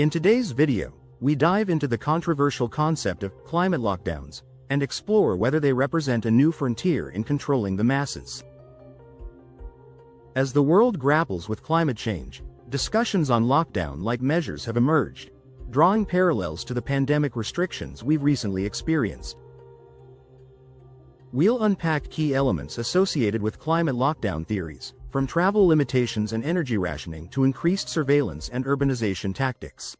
In today's video, we dive into the controversial concept of climate lockdowns and explore whether they represent a new frontier in controlling the masses. As the world grapples with climate change, discussions on lockdown-like measures have emerged, drawing parallels to the pandemic restrictions we've recently experienced. We'll unpack key elements associated with climate lockdown theories, from travel limitations and energy rationing to increased surveillance and urbanization tactics.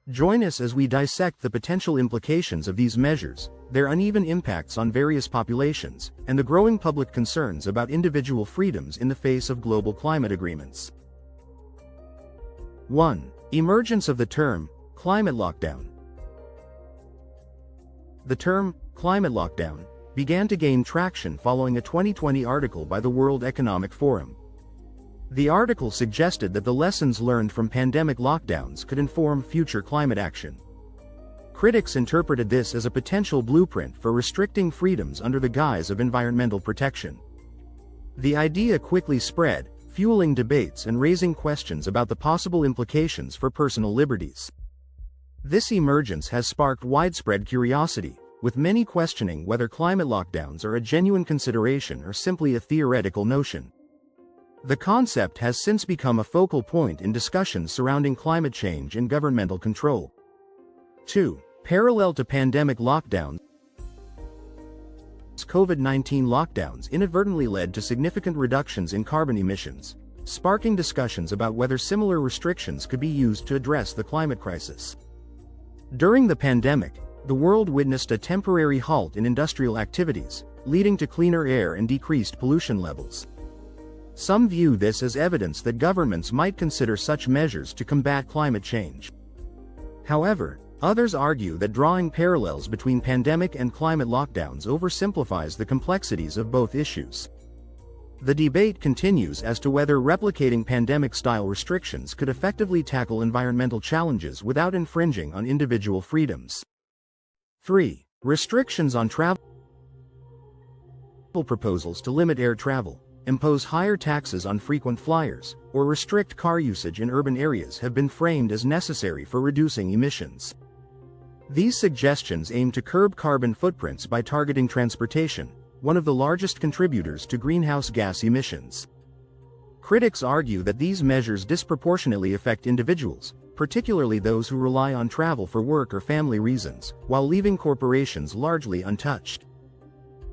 Join us as we dissect the potential implications of these measures, their uneven impacts on various populations, and the growing public concerns about individual freedoms in the face of global climate agreements. 1. Emergence of the term climate lockdown. The term climate lockdown began to gain traction following a 2020 article by the World Economic Forum. The article suggested that the lessons learned from pandemic lockdowns could inform future climate action. Critics interpreted this as a potential blueprint for restricting freedoms under the guise of environmental protection. The idea quickly spread, fueling debates and raising questions about the possible implications for personal liberties. This emergence has sparked widespread curiosity, with many questioning whether climate lockdowns are a genuine consideration or simply a theoretical notion. The concept has since become a focal point in discussions surrounding climate change and governmental control. 2. Parallel to pandemic lockdowns, COVID-19 lockdowns inadvertently led to significant reductions in carbon emissions, sparking discussions about whether similar restrictions could be used to address the climate crisis. During the pandemic, the world witnessed a temporary halt in industrial activities, leading to cleaner air and decreased pollution levels. Some view this as evidence that governments might consider such measures to combat climate change. However, others argue that drawing parallels between pandemic and climate lockdowns oversimplifies the complexities of both issues. The debate continues as to whether replicating pandemic-style restrictions could effectively tackle environmental challenges without infringing on individual freedoms. 3. Restrictions on travel. Proposals to limit air travel, impose higher taxes on frequent flyers, or restrict car usage in urban areas have been framed as necessary for reducing emissions. These suggestions aim to curb carbon footprints by targeting transportation, one of the largest contributors to greenhouse gas emissions. Critics argue that these measures disproportionately affect individuals, particularly those who rely on travel for work or family reasons, while leaving corporations largely untouched.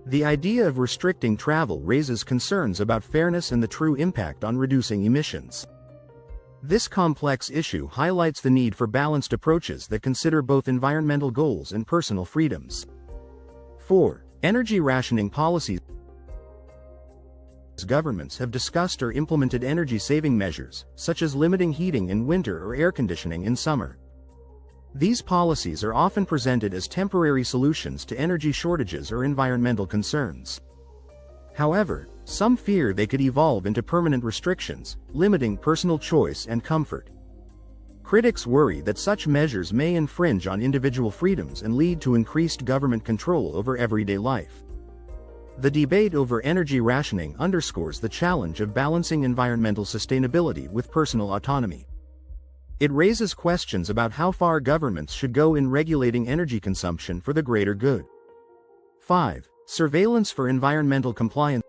The idea of restricting travel raises concerns about fairness and the true impact on reducing emissions. This complex issue highlights the need for balanced approaches that consider both environmental goals and personal freedoms. 4. Energy rationing policies. Governments have discussed or implemented energy-saving measures, such as limiting heating in winter or air conditioning in summer. These policies are often presented as temporary solutions to energy shortages or environmental concerns. However, some fear they could evolve into permanent restrictions, limiting personal choice and comfort. Critics worry that such measures may infringe on individual freedoms and lead to increased government control over everyday life. The debate over energy rationing underscores the challenge of balancing environmental sustainability with personal autonomy. It raises questions about how far governments should go in regulating energy consumption for the greater good. 5. Surveillance for environmental compliance.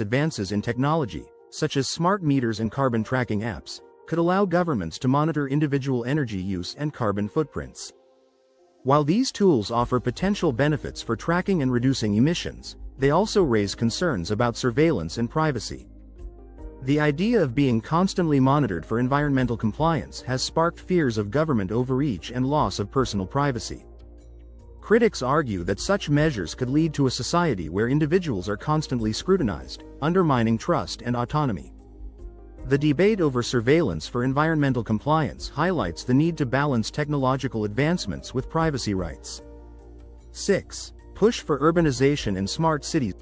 Advances in technology, such as smart meters and carbon tracking apps, could allow governments to monitor individual energy use and carbon footprints. While these tools offer potential benefits for tracking and reducing emissions, they also raise concerns about surveillance and privacy. The idea of being constantly monitored for environmental compliance has sparked fears of government overreach and loss of personal privacy. Critics argue that such measures could lead to a society where individuals are constantly scrutinized, undermining trust and autonomy. The debate over surveillance for environmental compliance highlights the need to balance technological advancements with privacy rights. 6. Push for urbanization and smart cities.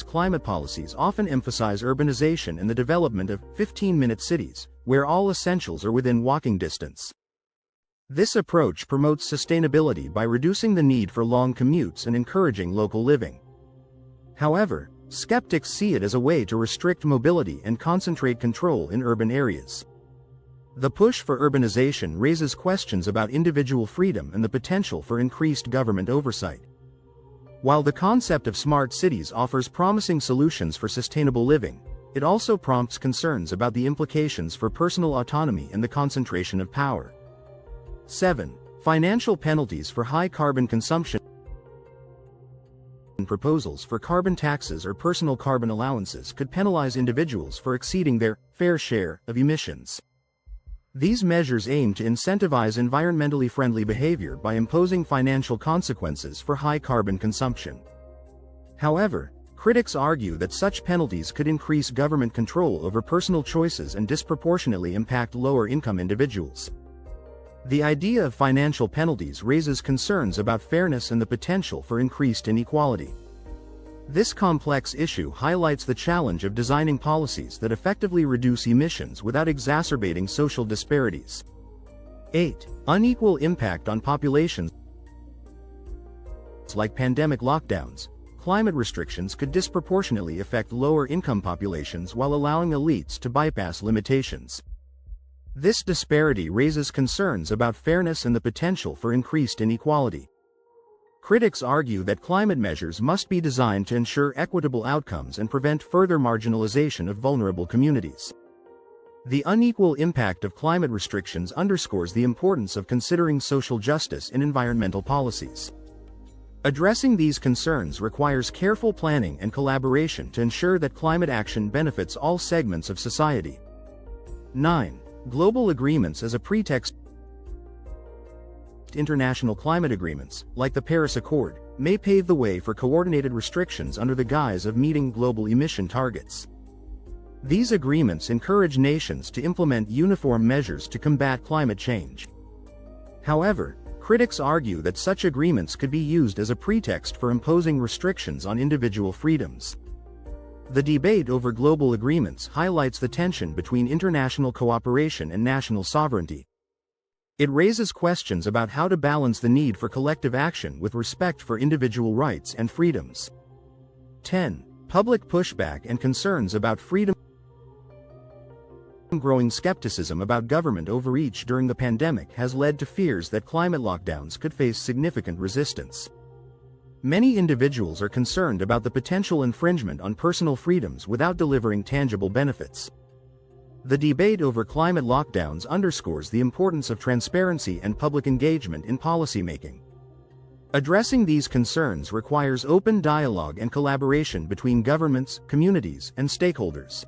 Climate policies often emphasize urbanization and the development of 15-minute cities, where all essentials are within walking distance. This approach promotes sustainability by reducing the need for long commutes and encouraging local living. However, Skeptics see it as a way to restrict mobility and concentrate control in urban areas. The push for urbanization raises questions about individual freedom and the potential for increased government oversight. While the concept of smart cities offers promising solutions for sustainable living, it also prompts concerns about the implications for personal autonomy and the concentration of power. 7. Financial penalties for high carbon consumption. Proposals for carbon taxes or personal carbon allowances could penalize individuals for exceeding their fair share of emissions. These measures aim to incentivize environmentally friendly behavior by imposing financial consequences for high carbon consumption. However, critics argue that such penalties could increase government control over personal choices and disproportionately impact lower-income individuals. The idea of financial penalties raises concerns about fairness and the potential for increased inequality. This complex issue highlights the challenge of designing policies that effectively reduce emissions without exacerbating social disparities. 8. Unequal impact on populations. Like pandemic lockdowns, climate restrictions could disproportionately affect lower-income populations while allowing elites to bypass limitations. This disparity raises concerns about fairness and the potential for increased inequality. Critics argue that climate measures must be designed to ensure equitable outcomes and prevent further marginalization of vulnerable communities. The unequal impact of climate restrictions underscores the importance of considering social justice in environmental policies. Addressing these concerns requires careful planning and collaboration to ensure that climate action benefits all segments of society. 9. Global agreements as a pretext. International climate agreements, like the Paris Accord, may pave the way for coordinated restrictions under the guise of meeting global emission targets. These agreements encourage nations to implement uniform measures to combat climate change. However, critics argue that such agreements could be used as a pretext for imposing restrictions on individual freedoms. The debate over global agreements highlights the tension between international cooperation and national sovereignty. It raises questions about how to balance the need for collective action with respect for individual rights and freedoms. 10. Public pushback and concerns about freedom. Growing skepticism about government overreach during the pandemic has led to fears that climate lockdowns could face significant resistance. Many individuals are concerned about the potential infringement on personal freedoms without delivering tangible benefits. The debate over climate lockdowns underscores the importance of transparency and public engagement in policymaking. Addressing these concerns requires open dialogue and collaboration between governments, communities, and stakeholders.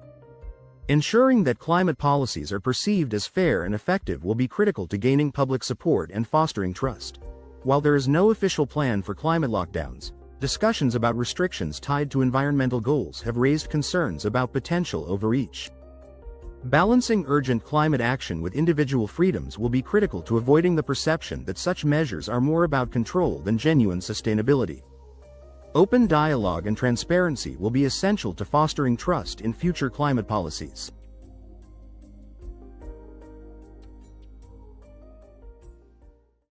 Ensuring that climate policies are perceived as fair and effective will be critical to gaining public support and fostering trust. While there is no official plan for climate lockdowns, discussions about restrictions tied to environmental goals have raised concerns about potential overreach. Balancing urgent climate action with individual freedoms will be critical to avoiding the perception that such measures are more about control than genuine sustainability. Open dialogue and transparency will be essential to fostering trust in future climate policies.